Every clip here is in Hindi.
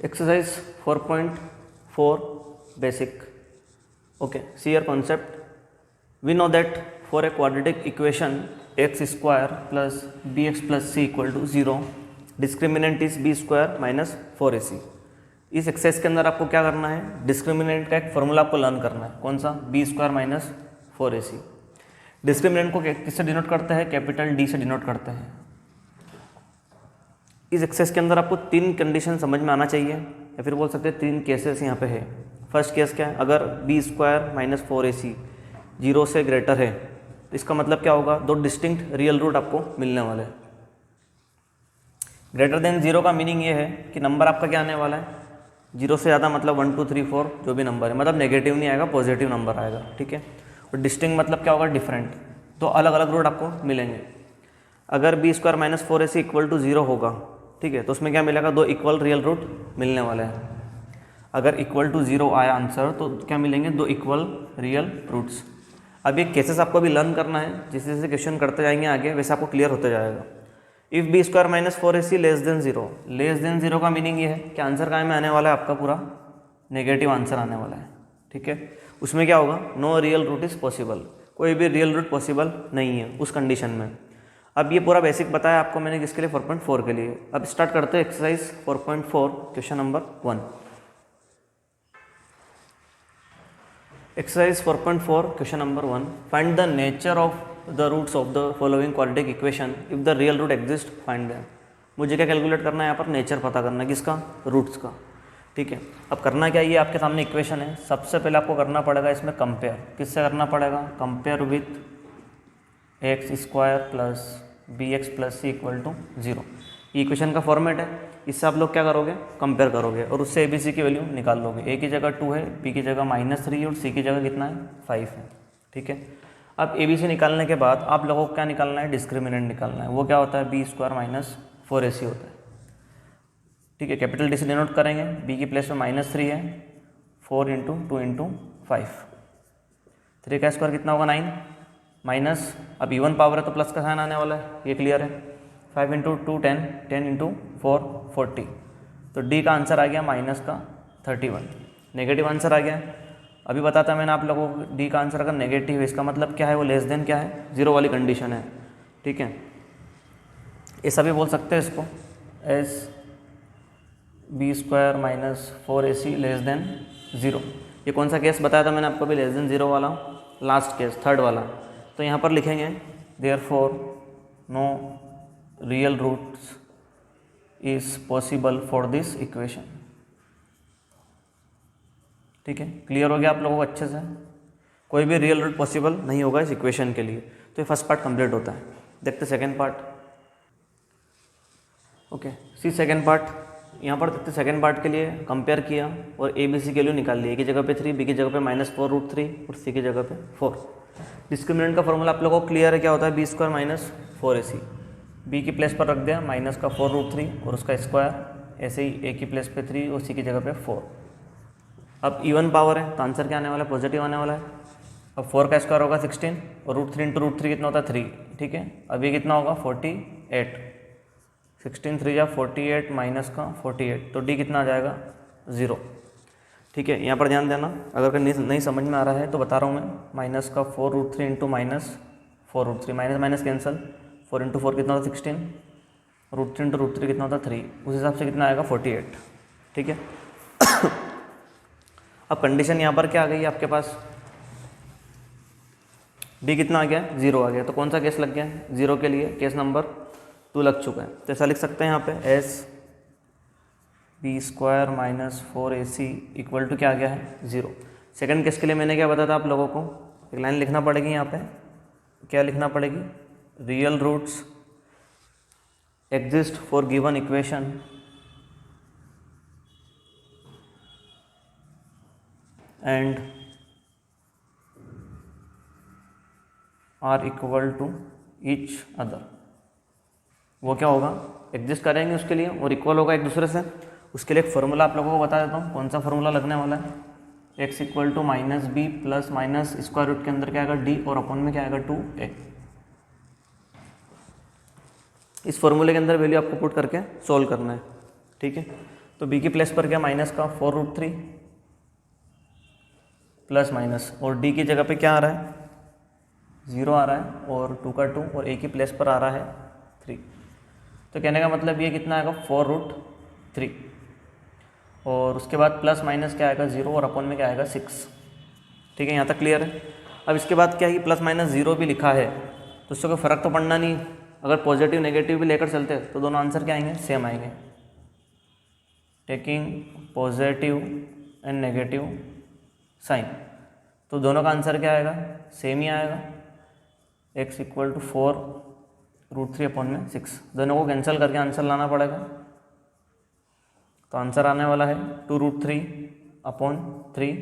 Exercise 4.4 basic. Okay, see your concept. We know that for a quadratic equation x square plus bx plus c equal to 0, discriminant is b square minus 4ac. इस एक्सरसाइज के अंदर आपको क्या करना है, डिस्क्रिमिनेंट का एक फॉर्मूला आपको लर्न करना है. कौन सा? B square minus 4ac. Discriminant को किससे डिनोट करते हैं? कैपिटल डी से डिनोट करते हैं. इस एक्सरसाइज के अंदर आपको तीन कंडीशन समझ में आना चाहिए, या फिर बोल सकते हैं तीन केसेस यहाँ पे है. फर्स्ट केस क्या है? अगर बी स्क्वायर माइनस 4ac 0 से ग्रेटर है तो इसका मतलब क्या होगा? दो डिस्टिंक्ट रियल रूट आपको मिलने वाले हैं. ग्रेटर देन 0 का मीनिंग ये है कि नंबर आपका क्या आने वाला है? 0 से ज़्यादा मतलब 1 2 3 4 जो भी नंबर है, मतलब नेगेटिव नहीं आएगा, पॉजिटिव नंबर आएगा. ठीक है. और डिस्टिंक्ट मतलब क्या होगा? डिफरेंट. तो अलग अलग रूट आपको मिलेंगे. अगर b square minus 4ac equal to 0 होगा, ठीक है, तो उसमें क्या मिलेगा? दो इक्वल रियल रूट मिलने वाले हैं. अगर इक्वल टू 0 आया आंसर तो क्या मिलेंगे? दो इक्वल रियल रूट्स. अब ये केसेस आपको भी लर्न करना है, जैसे जैसे क्वेश्चन करते जाएंगे आगे वैसे आपको क्लियर होते जाएगा. If b square minus 4ac less than 0, less than 0 का मीनिंग ये है कि आंसर काय में आने वाला है? आपका पूरा नेगेटिव आंसर आने वाला है. ठीक है. उसमें क्या होगा? No real root is possible. कोई भी रियल रूट पॉसिबल नहीं है उस कंडीशन में. अब ये पूरा बेसिक बताया आपको मैंने किसके लिए? 4.4 के लिए. अब स्टार्ट करते हैं exercise 4.4 question number 1. Exercise 4.4 question number 1. Find the nature of the roots of the following quadratic equation if the real root exist find them. मुझे क्या कैलकुलेट करना है यहाँ पर? नेचर पता करना है. किसका? रूट्स का. ठीक है. अब करना क्या? ये आपके सामने इक्वेशन है. सबसे पहले आपको करना पड़ेगा इसमें कंपेयर. किससे करना पड़ेगा? Compare with x square plus b x plus c equal to 0. ये इक्वेशन का फॉर्मेट है. इससे आप लोग क्या करोगे? कंपेयर करोगे और उससे ए बी सी की वैल्यू निकाल लोगे. ए की जगह 2 है, बी की जगह -3 और सी की जगह कितना है? 5 है. ठीक है. अब ए बी सी निकालने के बाद आप लोगों को क्या निकालना है? डिस्क्रिमिनेंट निकालना है. वो क्या होता है? बी स्क्वायर माइनस 4ac होता है. ठीक है. कैपिटल डी से डिनोट करेंगे. बी की प्लेस में -3 है. 4 इंटू 2 इंटू 5. 3 का स्क्वायर कितना होगा? 9 माइनस, अब इवन पावर है तो प्लस का साइन आने वाला है, ये क्लियर है. 5 इंटू 2 10, 10 इंटू 4 40. तो डी का आंसर आ गया माइनस का 31. नेगेटिव आंसर आ गया. अभी बताता मैंने आप लोगों को, डी का आंसर अगर नेगेटिव है इसका मतलब क्या है? वो लेस देन क्या है? 0 वाली कंडीशन है. ठीक है. ऐसा भी बोल सकते हैं इसको as b square minus 4ac less than 0. ये कौन सा केस बताया था मैंने आपको भी? लेस देन 0 वाला, लास्ट केस, थर्ड वाला. तो यहाँ पर लिखेंगे therefore no real roots is possible for this equation. ठीक है. क्लियर हो गया आप लोगों को अच्छे से? कोई भी रियल रूट पॉसिबल नहीं होगा इस इक्वेशन के लिए. तो ये फर्स्ट पार्ट कंप्लीट होता है. देखते सेकेंड पार्ट. ओके, सी सेकेंड पार्ट. यहाँ पर देखते सेकेंड पार्ट के लिए कंपेयर किया और ए बी सी के लिए निकाल लिया. ए की जगह पे 3, बी की जगह पे -4√3 और सी की जगह पे 4. डिस्क्रिमिनेंट का फॉर्मूला आप लोगों को क्लियर है क्या होता है? B square minus 4ac. B की प्लेस पर रख दिया माइनस का 4√3 और उसका स्क्वायर. ऐसे ही ए की प्लेस पे 3 और सी की जगह पे 4. अब इवन पावर है तो आंसर क्या आने वाला है? पॉजिटिव आने वाला है. अब 4 का स्क्वायर होगा 16 और √3 इंटू √3 कितना होता है? 3. ठीक है. अब ये कितना होगा? 48. 16 3 या 48 माइनस का 48, तो डी कितना आ जाएगा? 0. ठीक है. यहाँ पर ध्यान देना, अगर नहीं समझ में आ रहा है तो बता रहा हूँ मैं. माइनस का 4√3 into -4√3, minus minus cancel. 4 into 4 कितना होता है? 16. √3 इंटू √3 कितना होता है? 3. उस हिसाब से कितना आएगा? 48. ठीक है. अब कंडीशन यहाँ पर क्या आ गई आपके पास? डी कितना आ गया? 0 आ गया. तो कौन सा केस लग गया? 0 के लिए केस नंबर 2 लग चुका है. तो ऐसा लिख सकते हैं यहाँ पे as b square minus 4ac equal to क्या आ गया है? 0. सेकंड केस के लिए मैंने क्या बताया था आप लोगों को? एक लाइन लिखना पड़ेगी यहाँ पे. क्या लिखना पड़ेगी? Real roots exist for given equation and are equal to each other. वो क्या होगा? एग्जिस्ट करेंगे उसके लिए और इक्वल होगा एक दूसरे से. उसके लिए एक फार्मूला आप लोगों को बता देता हूँ. कौन सा फार्मूला लगने वाला है? x equal to minus b plus minus square root के अंदर क्या आएगा? डी और अपॉन में क्या आएगा? 2a. इस फॉर्मूले के अंदर वैल्यू आपको पुट करके सोल्व करना है. ठीक है. तो बी की प्लेस पर क्या माइनस का 4√3 प्लस माइनस, और डी की जगह पे क्या आ रहा है 0 आ रहा है, और 2 का 2, और ए की प्लेस पर आ रहा है 3। तो कहने का मतलब ये कितना आएगा 4√3, और उसके बाद प्लस माइनस क्या आएगा 0, और अपॉन में क्या आएगा 6। ठीक है, यहाँ तक क्लियर है। अब इसके बाद क्या है कि प्लस माइनस 0 भी लिखा है तो उससे कोई फ़र्क तो पड़ना नहीं। अगर पॉजिटिव नेगेटिव भी लेकर चलते तो दोनों आंसर क्या आएंगे, सेम आएंगे। Taking positive and negative sign, तो दोनों का आंसर क्या आएगा, सेम ही आएगा। x इक्वल टू 4√3 अपॉन में 6, दोनों को कैंसिल करके आंसर लाना पड़ेगा। तो आंसर आने वाला है 2√3 अपॉन 3,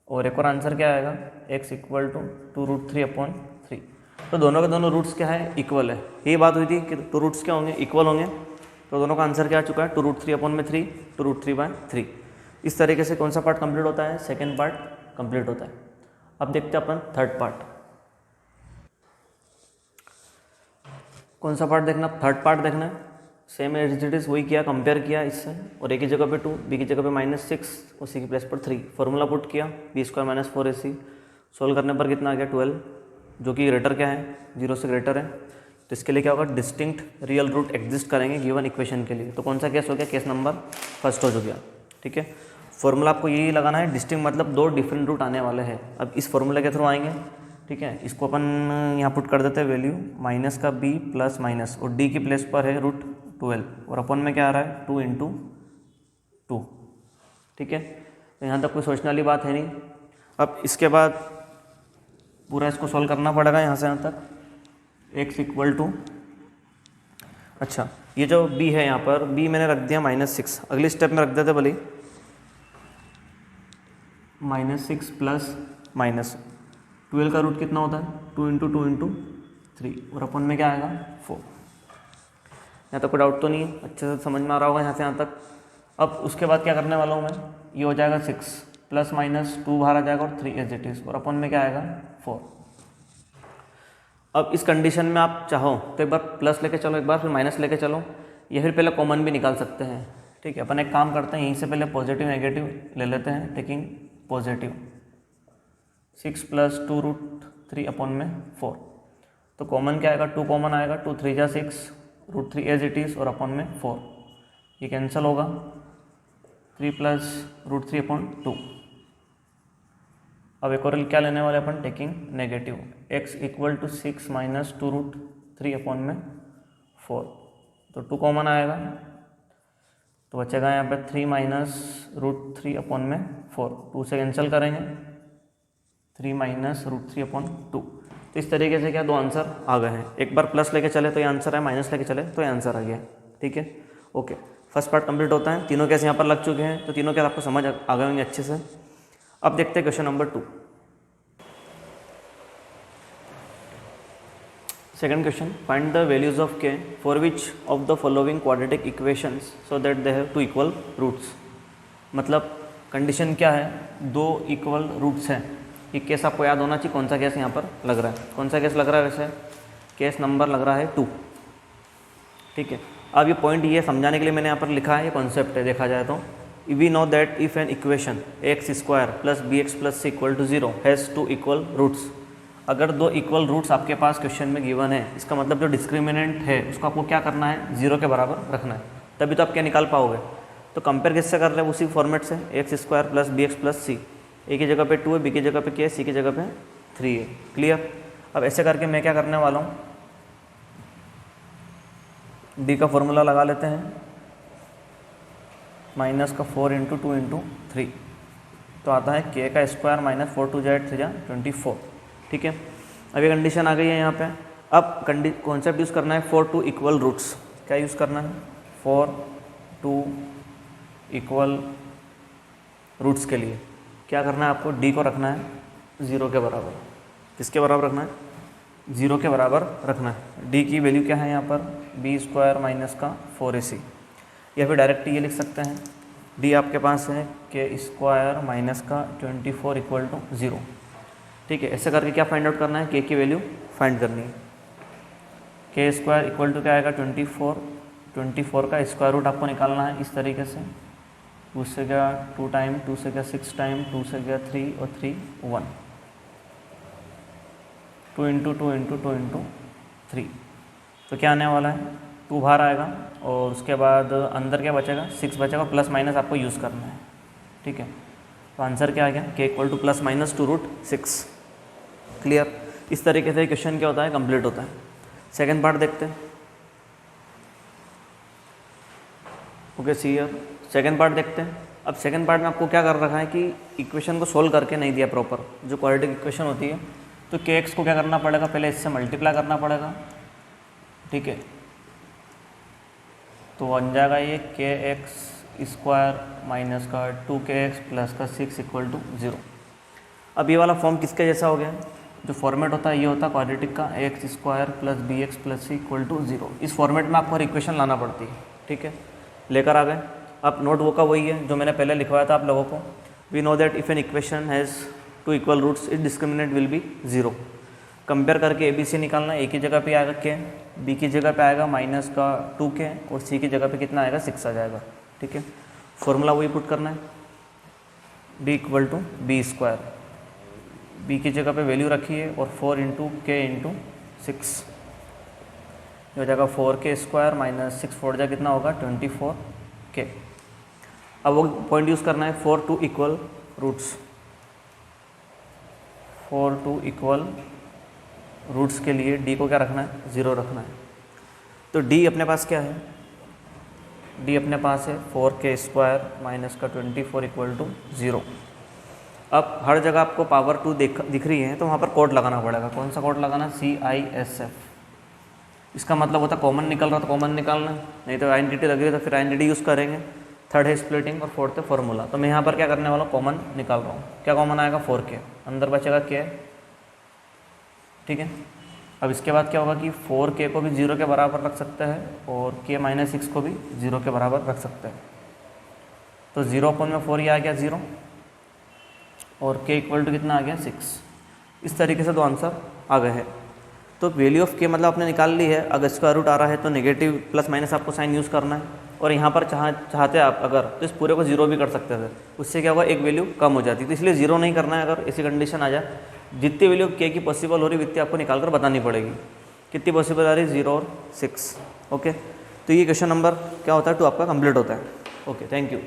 और एक और आंसर क्या आएगा x इक्वल टू 2√3 अपॉन 3। तो दोनों के दोनों रूट्स क्या है, इक्वल है। ये बात हुई थी कि टू रूट्स क्या होंगे, इक्वल होंगे। तो दोनों का आंसर क्या आ चुका है 2√3 अपॉन में 3, 2√3/3। इस तरीके से कौन सा पार्ट कंप्लीट होता है, सेकेंड पार्ट कंप्लीट होता है। अब देखते हैं अपन थर्ड पार्ट। कौन सा पार्ट देखना, थर्ड पार्ट देखना है। सेम एज इट इज वही किया, कंपेयर किया इससे, और ए की जगह पे 2, बी की जगह पे -6, और सी की प्लेस पर 3, फॉर्मूला पुट किया b² - 4ac। सोल्व करने पर कितना आ गया 12, जो कि ग्रेटर क्या है 0 से ग्रेटर है। तो इसके लिए क्या होगा, डिस्टिंक्ट रियल रूट एग्जिस्ट करेंगे गिवन इक्वेशन के लिए। तो कौन सा केस हो गया, केस नंबर फर्स्ट हो गया। ठीक है, फॉर्मूला आपको यही लगाना है, डिस्टिंक्ट मतलब 2 डिफरेंट रूट आने वाले हैं। अब इस फॉर्मूले के थ्रू आएंगे। ठीक है, इसको अपन यहाँ पुट कर देते हैं वैल्यू माइनस का b प्लस माइनस, और d की प्लेस पर है √12, और अपन में क्या आ रहा है 2 × 2। ठीक है, तो यहाँ तक कोई सोचने वाली बात है नहीं। अब इसके बाद पूरा इसको सॉल्व करना पड़ेगा यहाँ से यहाँ तक। x इक्वल टू, अच्छा ये जो b है यहाँ पर b मैंने रख दिया -6, अगली स्टेप में रख देते भले -6 प्लस माइनस 12 का रूट कितना होता है 2 × 2 × 3, और अपन में क्या आएगा 4। यहाँ तक कोई डाउट तो नहीं है, अच्छे से समझ में आ रहा होगा यहाँ से यहाँ तक। अब उसके बाद क्या करने वाला हूँ मैं, ये हो जाएगा 6 प्लस माइनस 2 बाहर आ जाएगा, और 3 एज इट इज़, और अपन में क्या आएगा 4। अब इस कंडीशन में आप चाहो तो एक बार प्लस लेके चलो, एक बार फिर माइनस लेके चलो, या फिर पहले कॉमन भी निकाल सकते हैं। ठीक है, अपन एक काम करते हैं, यहीं से पहले पॉजिटिव नेगेटिव ले लेते हैं। टेकिंग पॉजिटिव 6 प्लस 2√3 अपॉन में 4, तो कॉमन क्या आएगा 2 कॉमन आएगा, 2 3 जा 6, √3 एज इट इज़, और अपॉन में 4, ये कैंसिल होगा। 3 प्लस √3 अपॉन 2। अब एक और क्या लेने वाले अपन, taking negative x equal to 6 minus 2√3 upon में 4, तो 2 कॉमन आएगा, तो बचेगा यहाँ पे 3 माइनस √3 अपॉन में 4, 2 से कैंसिल करेंगे, 3 माइनस √3 अपॉन 2। तो इस तरीके से क्या 2 आंसर आ गए हैं। एक बार प्लस लेके चले तो ये आंसर है, माइनस लेके चले तो ये आंसर आ गया। ठीक है, ओके, फर्स्ट पार्ट कंप्लीट होता है। तीनों केस यहाँ पर लग चुके हैं, तो तीनों केस आपको समझ आ गए होंगे अच्छे से। अब देखते हैं question number 2। Second question, find the values of k for which of the following quadratic equations so that they have 2 equal roots. मतलब कंडीशन क्या है, 2 इक्वल रूट्स हैं। ये केस आपको याद होना चाहिए, कौन सा केस यहाँ पर लग रहा है, कौन सा केस लग रहा है, वैसे केस नंबर लग रहा है 2। ठीक है, अब ये पॉइंट ये समझाने के लिए मैंने यहाँ पर लिखा है, ये कॉन्सेप्ट है। देखा जाए तो we know that if an equation x² plus bx plus c equal to 0 has 2 equal roots. अगर 2 इक्वल रूट्स आपके पास क्वेश्चन में गिवन है, इसका मतलब जो डिस्क्रिमिनेंट है उसको आपको क्या करना है, 0 के बराबर रखना है, तभी तो आप क्या निकाल पाओगे। तो कंपेयर किससे कर रहे हैं, उसी फॉर्मेट से, x² plus bx plus c। a की जगह पे 2 है, b की जगह पे क्या है, c की जगह पे 3 है। क्लियर। अब ऐसे करके मैं क्या करने वाला हूँ, d का फॉर्मूला लगा लेते हैं, माइनस का 4 × 2 × 3, तो आता है k का स्क्वायर माइनस 4 2 जा 8 3 जा 24। ठीक है, अब ये कंडीशन आ गई है यहाँ पे। अब कॉन्सेप्ट यूज़ करना है 4 2 इक्वल रूट्स। क्या यूज़ करना है, 4 2 इक्वल रूट्स के लिए क्या करना है आपको, d को रखना है 0 के बराबर। किसके बराबर रखना है, 0 के बराबर रखना है। d की वैल्यू क्या है यहाँ पर, b² माइनस का 4ac, या फिर डायरेक्ट ये लिख सकते हैं, d आपके पास है k² माइनस का 24 इक्वल टू 0। ठीक है, ऐसे करके क्या फाइंड आउट करना है, k की वैल्यू फाइंड करनी है। k² इक्वल टू क्या आएगा 24 24 का स्क्वायर रूट आपको निकालना है इस तरीके से। 2 से गया 2 टाइम, 2 से गया 6 टाइम, 2 से गया 3 और 3 1, 2 इंटू 2 इंटू 2 इंटू 3। तो क्या आने वाला है, 2 बाहर आएगा और उसके बाद अंदर क्या बचेगा, 6 बचेगा। प्लस माइनस आपको यूज़ करना है, ठीक है। तो आंसर क्या आ गया, k equal two plus minus 2√6। Clear. इस तरीके से क्वेश्चन क्या होता है, कंप्लीट होता है। सेकेंड पार्ट देखते हैं। Okay see here, second part देखते हैं। अब सेकेंड पार्ट में आपको क्या कर रखा है कि इक्वेशन को सोल्व करके नहीं दिया प्रॉपर, जो क्वाड्रेटिक इक्वेशन होती है। तो kx को क्या करना पड़ेगा, पहले इससे मल्टीप्लाई करना पड़ेगा, ठीक है। तो बन जाएगा ये kx स्क्वायर माइनस का 2kx प्लस का 6 इक्वल टू 0। अब ये वाला फॉर्म किसके जैसा हो गया, जो फॉर्मेट होता है ये होता है क्वाड्रेटिक का, x square plus b x plus c equal to 0। इस फॉर्मेट में आपको हर इक्वेशन लाना पड़ती है, ठीक है। लेकर आ गए आप। नोट वो का वही है जो मैंने पहले लिखवाया था आप लोगों को। We know that if an equation has 2 equal roots it discriminant will be 0। Compare करके ए बी सी निकालना, ए की जगह पे आएगा के, बी की जगह पे आएगा माइनस का 2k और सी की जगह पे कितना आएगा 6 आ जाएगा, ठीक है। फॉर्मूला वही पुट करना है, d equal to b square, b की जगह पे वैल्यू रखी है और 4 इंटू के इंटू 6 हो जाएगा 4k स्क्वायर माइनस 6 4 जा कितना होगा 24k। अब वो पॉइंट यूज़ करना है, 4 two equal roots, 4 two equal roots के लिए d को क्या रखना है, 0 रखना है। तो d अपने पास क्या है, d अपने पास है 4k स्क्वायर माइनस का 24 इक्वल टू 0। अब हर जगह आपको पावर 2 दिख रही है तो वहाँ पर कोड लगाना पड़ेगा। कौन सा कोड लगाना, CISF। इसका मतलब होता है कॉमन निकल रहा तो कॉमन निकालना, नहीं तो आइडेंटिटी लग रही है तो फिर आइडेंटिटी यूज़ करेंगे। थर्ड है स्प्लिटिंग और फोर्थ है फॉर्मूला। तो मैं यहाँ पर क्या करने वाला हूँ, कॉमन निकाल रहा हूँ। क्या कॉमन आएगा, 4k, अंदर बचेगा k, ठीक है। अब इसके बाद क्या होगा कि 4k को भी 0 के बराबर रख सकते हैं और k माइनस 6 को भी 0 के बराबर रख सकते हैं। तो 0/4 ये आ गया 0 और k इक्वल टू कितना आ गया 6। इस तरीके से दो आंसर आ गए हैं। तो वैल्यू ऑफ k मतलब आपने निकाल ली है। अगर स्क्वायर रूट आ रहा है तो नेगेटिव प्लस माइनस आपको साइन यूज़ करना है। और यहाँ पर चाहते आप अगर तो इस पूरे को 0 भी कर सकते थे, उससे क्या होगा एक वैल्यू कम हो जाती। तो इसलिए 0 नहीं करना है। अगर ऐसी कंडीशन आ जाए, जितनी वैल्यू k की पॉसिबल हो रही है उतनी आपको निकाल कर बतानी पड़ेगी। कितनी पॉसिबल आ रही है, 0 और 6। ओके, तो ये क्वेश्चन नंबर क्या होता है 2 आपका कंप्लीट होता है। Okay, thank you.